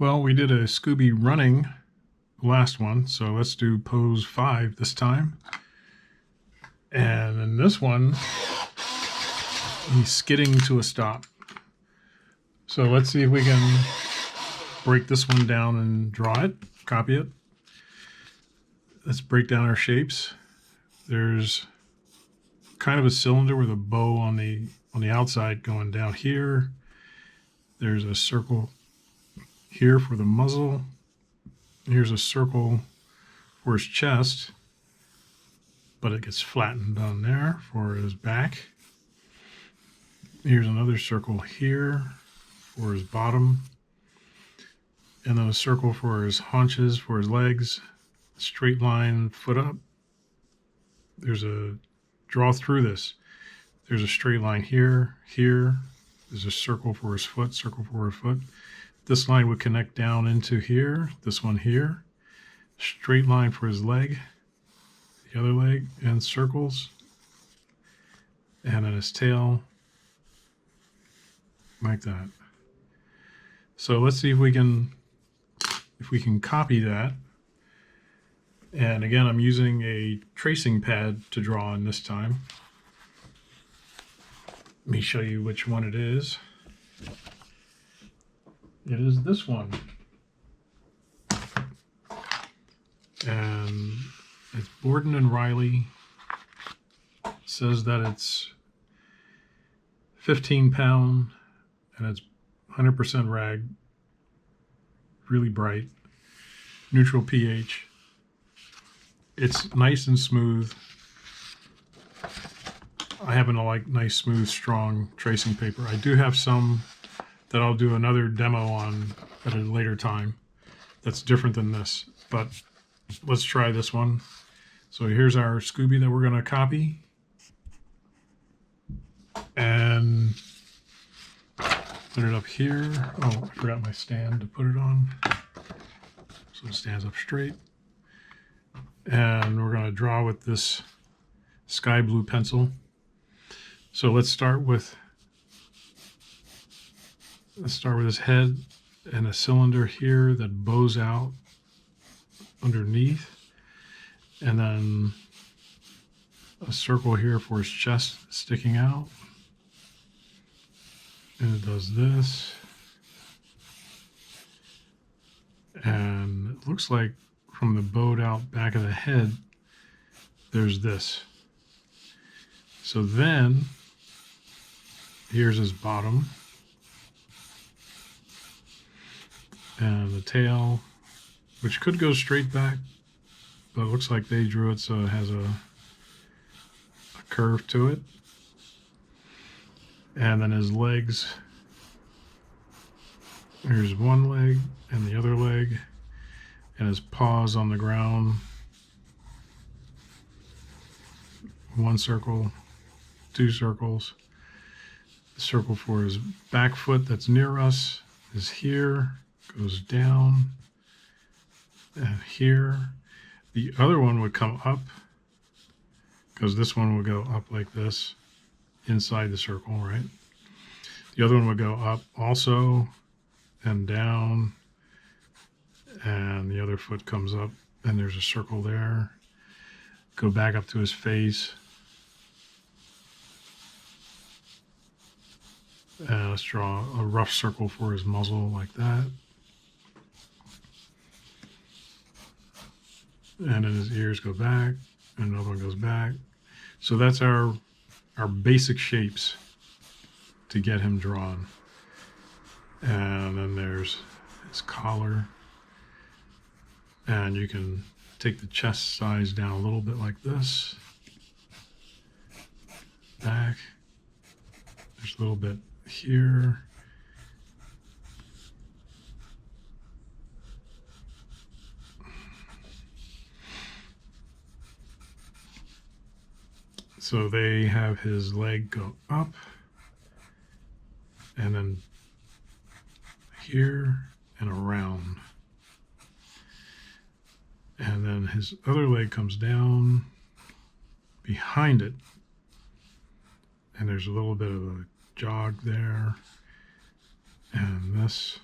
Well, we did a Scooby running last one, so let's do pose 5 this time. And in this one, he's skidding to a stop. So let's see if we can break this one down and draw it, copy it. Let's break down our shapes. There's kind of a cylinder with a bow on the outside going down here. There's a circle here for the muzzle. Here's a circle for his chest, but it gets flattened on there for his back. Here's another circle here for his bottom, and then a circle for his haunches, for his legs, straight line, foot up. There's a draw through this. There's a straight line here, here. There's a circle for his foot, circle for his foot. This line would connect down into here, this one here. Straight line for his leg, the other leg, and circles. And then his tail, like that. So let's see if we can copy that. And again, I'm using a tracing pad to draw on this time. Let me show you which one it is. It is this one. And it's Borden and Riley. It says that it's 15 pound and it's 100% rag. Really bright. Neutral pH. It's nice and smooth. I happen to like nice, smooth, strong tracing paper. I do have some that I'll do another demo on at a later time that's different than this, but let's try this one. So here's our Scooby that we're going to copy, and put it up here. Oh, I forgot my stand to put it on, so it stands up straight. And we're going to draw with this sky blue pencil. So let's start with his head and a cylinder here that bows out underneath, and then a circle here for his chest sticking out, and it does this, and it looks like from the bowed out back of the head there's this. So then here's his bottom and the tail, which could go straight back, but it looks like they drew it so it has a curve to it. And then his legs, here's one leg and the other leg, and his paws on the ground. One circle, two circles. The circle for his back foot that's near us is here, goes down, and here. The other one would come up, because this one would go up like this, inside the circle, right? The other one would go up also, and down, and the other foot comes up, and there's a circle there. Go back up to his face. And let's draw a rough circle for his muzzle like that. And then his ears go back, and another one goes back. So that's our basic shapes to get him drawn. And then there's his collar. And you can take the chest size down a little bit like this. Back. There's a little bit here. So they have his leg go up, and then here and around. And then his other leg comes down behind it, and there's a little bit of a jog there, and this,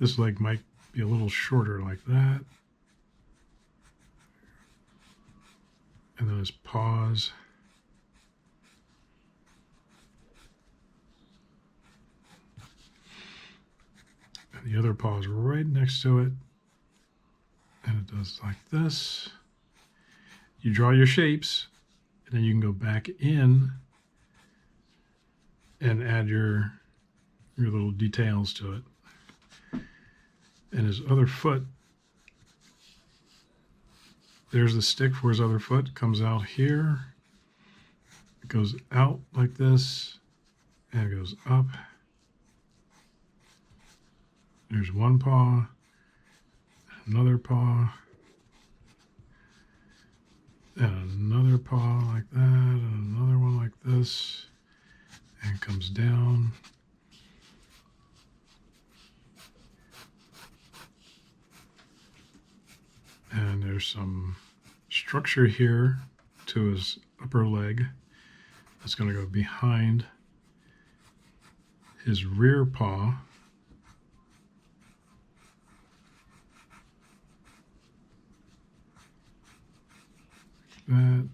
This leg might be a little shorter like that. And then his paws. And the other paw is right next to it. And it does like this. You draw your shapes, and then you can go back in and add your little details to it. And his other foot, there's the stick for his other foot, comes out here. It goes out like this, and it goes up. There's one paw, another paw, and another paw like that, and another one like this, and comes down. And there's some structure here to his upper leg that's going to go behind his rear paw. That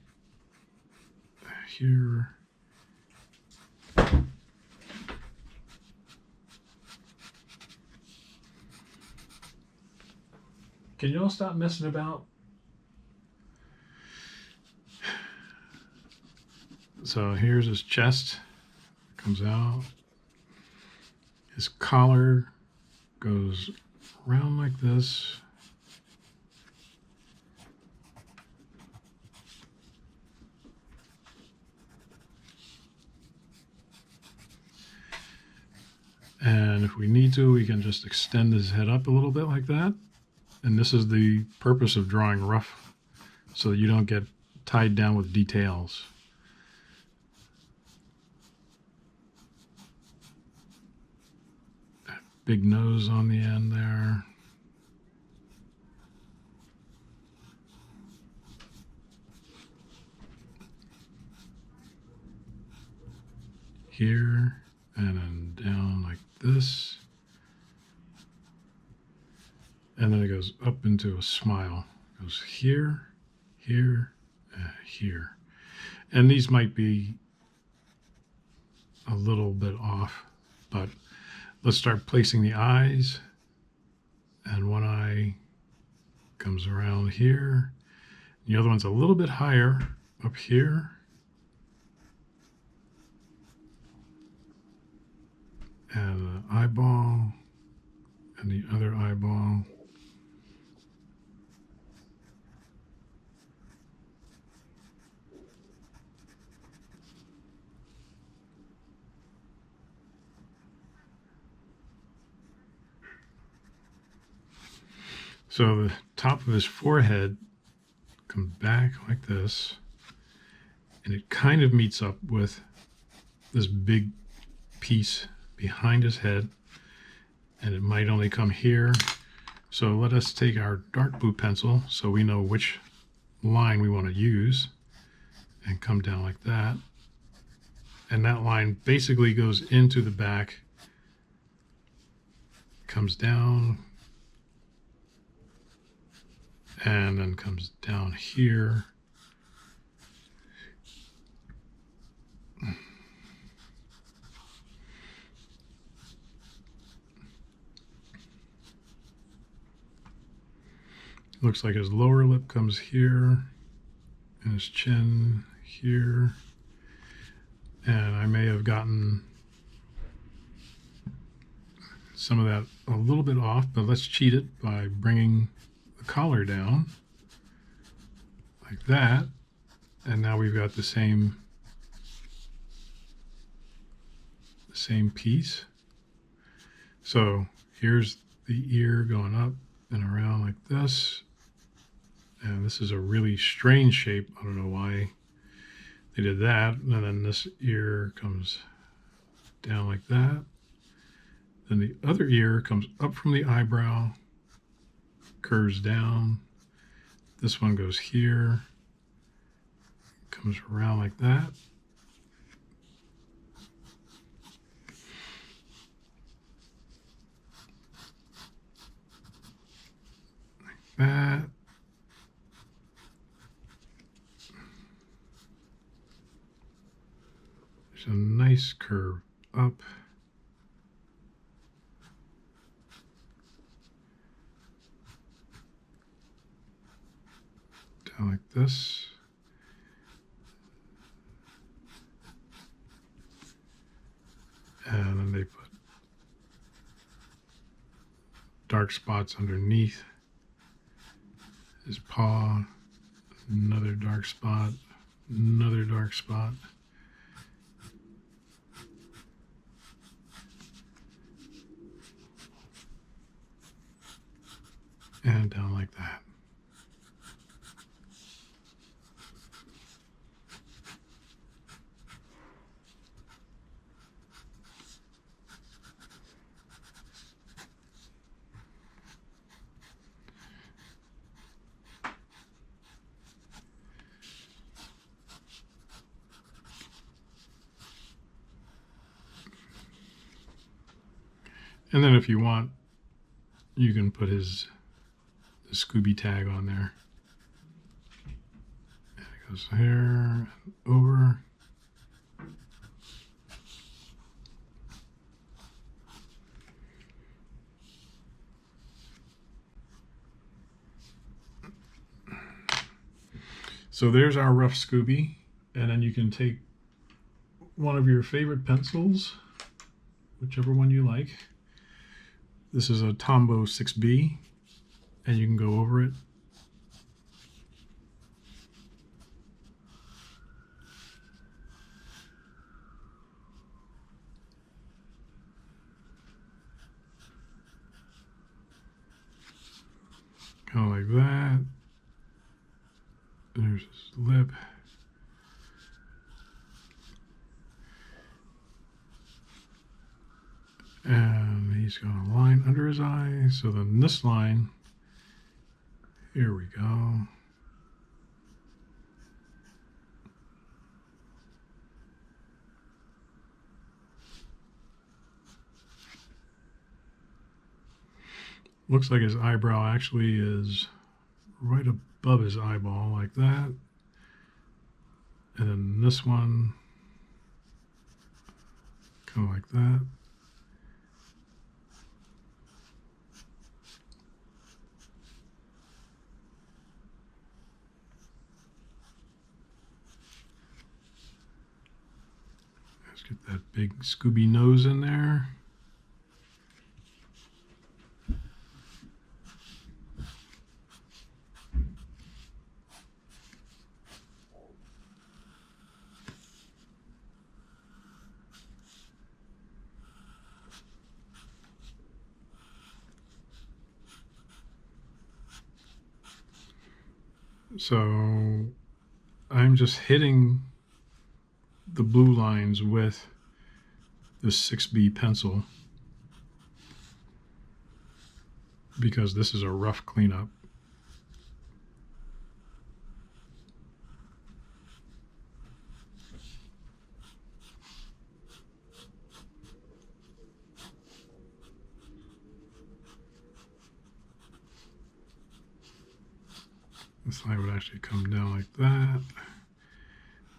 here. Can you all stop messing about? So here's his chest, comes out. His collar goes around like this. And if we need to, we can just extend his head up a little bit like that. And this is the purpose of drawing rough, so that you don't get tied down with details. That big nose on the end there. Here, and then down like this. And then it goes up into a smile. It goes here, here, here. And these might be a little bit off, but let's start placing the eyes. And one eye comes around here. The other one's a little bit higher up here. And the eyeball, and the other eyeball. So the top of his forehead comes back like this, and it kind of meets up with this big piece behind his head, and it might only come here. So let us take our dark blue pencil so we know which line we want to use, and come down like that. And that line basically goes into the back, comes down, and then comes down here. Looks like his lower lip comes here, and his chin here. And I may have gotten some of that a little bit off, but let's cheat it by bringing the collar down like that. And now we've got the same piece. So here's the ear going up and around like this. And this is a really strange shape. I don't know why they did that. And then this ear comes down like that. Then the other ear comes up from the eyebrow, curves down. This one goes here, comes around like that. that. There's a nice curve up. Down like this. And then they put dark spots underneath his paw. Another dark spot. Another dark spot. And down like that. And then if you want, you can put the Scooby tag on there. And it goes here and over. So there's our rough Scooby. And then you can take one of your favorite pencils, whichever one you like. This is a Tombow 6B, and you can go over it. Kind of like that. There's his lip. And he's got a line under his eye. So then this line, here we go. Looks like his eyebrow actually is right above his eyeball like that. And then this one, kind of like that. Let's get that big Scooby nose in there. So I'm just hitting the blue lines with this 6B pencil because this is a rough cleanup. This line would actually come down like that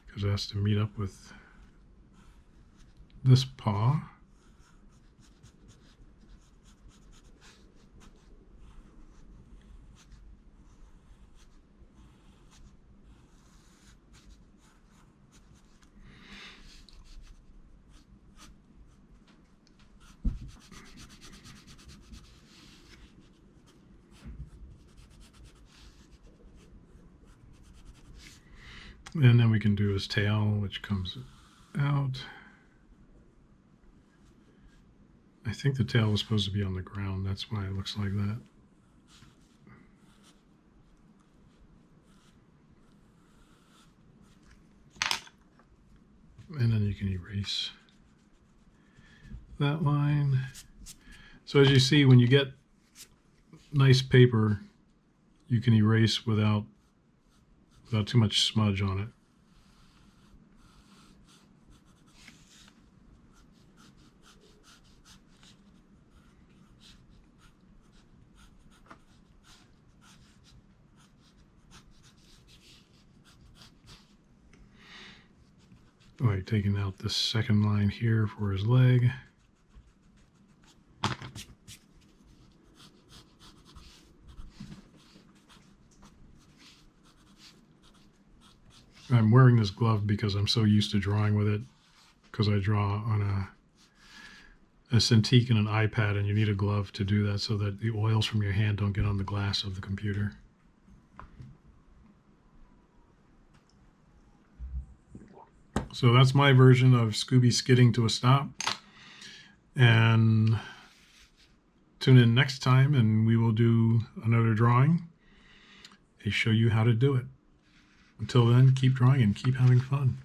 because it has to meet up with this paw. And then we can do his tail, which comes out. I think the tail was supposed to be on the ground. That's why it looks like that. And then you can erase that line. So as you see, when you get nice paper, you can erase without too much smudge on it. by taking out this second line here for his leg. I'm wearing this glove because I'm so used to drawing with it, because I draw on a Cintiq and an iPad, and you need a glove to do that so that the oils from your hand don't get on the glass of the computer. So that's my version of Scooby skidding to a stop. And tune in next time and we will do another drawing and show you how to do it. Until then, keep drawing and keep having fun.